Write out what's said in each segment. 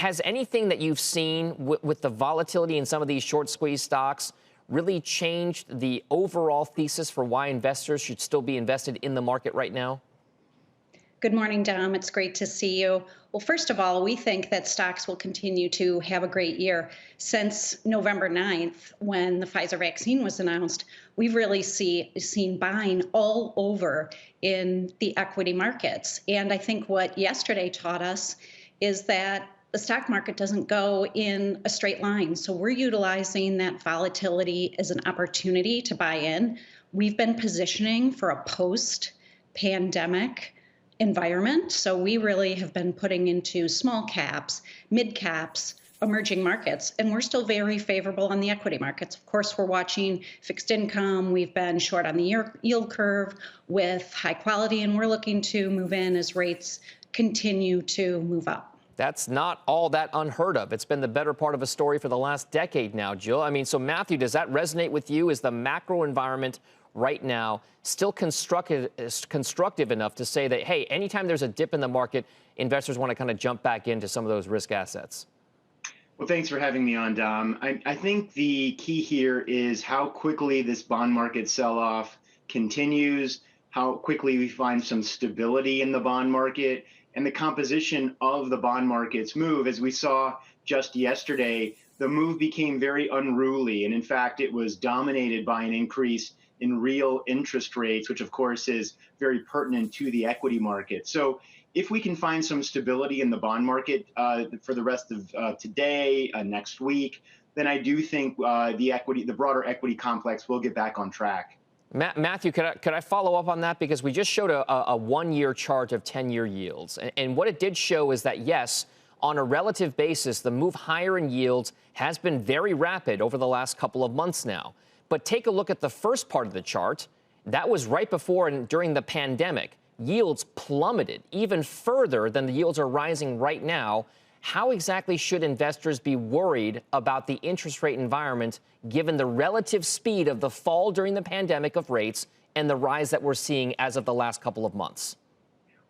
Has anything that you've seen with the volatility in some of these short squeeze stocks really changed the overall thesis for why investors should still be invested in the market right now? Good morning, Dom. It's great to see you. Well, first of all, we think that stocks will continue to have a great year. Since November 9th, when the Pfizer vaccine was announced, we've really seen buying all over in the equity markets. And I think what yesterday taught us is that the stock market doesn't go in a straight line. So we're utilizing that volatility as an opportunity to buy in. We've been positioning for a post pandemic environment. So we really have been putting into small caps, mid caps, emerging markets, and we're still very favorable on the equity markets. Of course, we're watching fixed income. We've been short on the yield curve with high quality, and we're looking to move in as rates continue to move up. That's not all that unheard of. It's been the better part of a story for the last decade now, Jill. I mean, so Matthew, does that resonate with you? Is the macro environment right now still constructive enough to say that, hey, anytime there's a dip in the market, investors want to kind of jump back into some of those risk assets? Well, thanks for having me on, Dom. I think the key here is how quickly this bond market sell-off continues, how quickly we find some stability in the bond market, and the composition of the bond market's move. As we saw just yesterday, the move became very unruly. And in fact, it was dominated by an increase in real interest rates, which of course is very pertinent to the equity market. So if we can find some stability in the bond market for the rest of today, next week, then I do think the broader equity complex will get back on track. Matthew, could I follow up on that? Because we just showed a one-year chart of 10-year yields. And what it did show is that, yes, on a relative basis, the move higher in yields has been very rapid over the last couple of months now. But take a look at the first part of the chart. That was right before and during the pandemic. Yields plummeted even further than the yields are rising right now. How exactly should investors be worried about the interest rate environment given the relative speed of the fall during the pandemic of rates and the rise that we're seeing as of the last couple of months?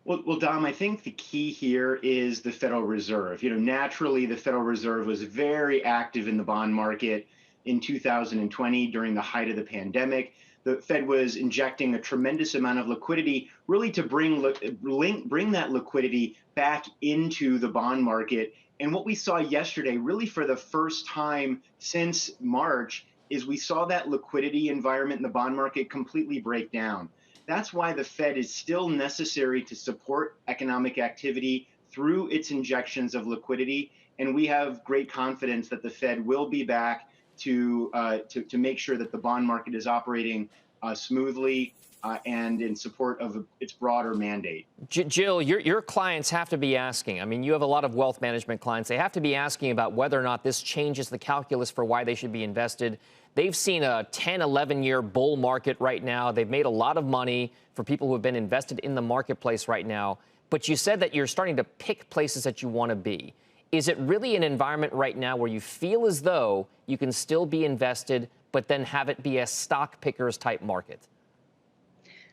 Well, Dom, I think the key here is the Federal Reserve. Naturally, the Federal Reserve was very active in the bond market in 2020 during the height of the pandemic. The Fed was injecting a tremendous amount of liquidity, really to bring that liquidity back into the bond market. And what we saw yesterday, really for the first time since March, is we saw that liquidity environment in the bond market completely break down. That's why the Fed is still necessary to support economic activity through its injections of liquidity. And we have great confidence that the Fed will be back to make sure that the bond market is operating smoothly and in support of its broader mandate. Jill, your clients have to be asking. I mean, you have a lot of wealth management clients. They have to be asking about whether or not this changes the calculus for why they should be invested. They've seen a 10, 11-year bull market right now. They've made a lot of money for people who have been invested in the marketplace right now. But you said that you're starting to pick places that you want to be. Is it really an environment right now where you feel as though you can still be invested, but then have it be a stock pickers type market?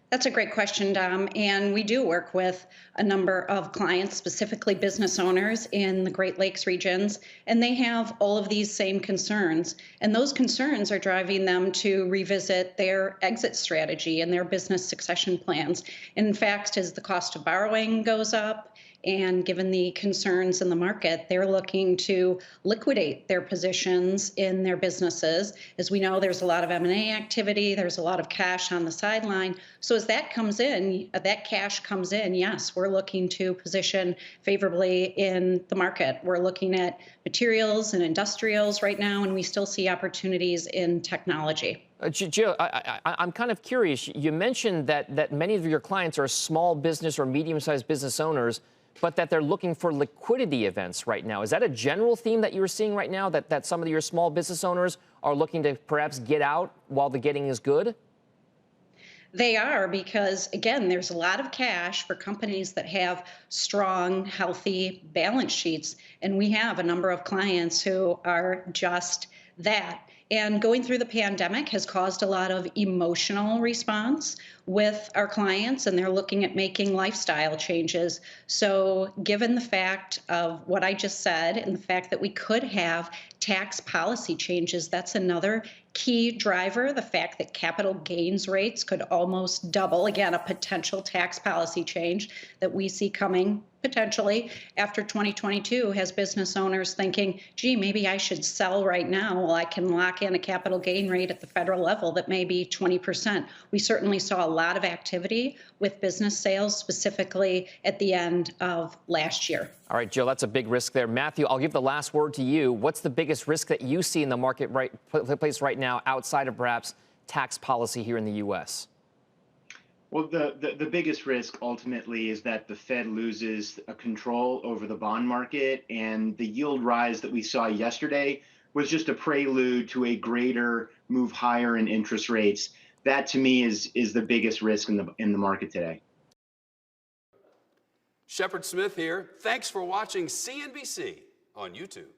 That's a great question, Dom. And we do work with a number of clients, specifically business owners in the Great Lakes regions, and they have all of these same concerns. And those concerns are driving them to revisit their exit strategy and their business succession plans. In fact, as the cost of borrowing goes up, and given the concerns in the market, they're looking to liquidate their positions in their businesses. As we know, there's a lot of M&A activity. There's a lot of cash on the sideline. So as that comes in, that cash comes in, yes, we're looking to position favorably in the market. We're looking at materials and industrials right now, and we still see opportunities in technology. Jill, I'm kind of curious. You mentioned that many of your clients are small business or medium-sized business owners, but that they're looking for liquidity events right now. Is that a general theme that you're seeing right now, that some of your small business owners are looking to perhaps get out while the getting is good? They are, because, again, there's a lot of cash for companies that have strong, healthy balance sheets. And we have a number of clients who are just that. And going through the pandemic has caused a lot of emotional response with our clients, and they're looking at making lifestyle changes. So given the fact of what I just said and the fact that we could have tax policy changes, that's another key driver. The fact that capital gains rates could almost double, again, a potential tax policy change that we see coming potentially after 2022 has business owners thinking, gee, maybe I should sell right now. Well, I can lock in a capital gain rate at the federal level that may be 20%. We certainly saw a lot of activity with business sales, specifically at the end of last year. All right, Jill, that's a big risk there. Matthew, I'll give the last word to you. What's the biggest risk that you see in the marketplace right now outside of perhaps tax policy here in the U.S.? Well, the biggest risk ultimately is that the Fed loses a control over the bond market, and the yield rise that we saw yesterday was just a prelude to a greater move higher in interest rates. That to me is the biggest risk in the market today. Shepard Smith here. Thanks for watching CNBC on YouTube.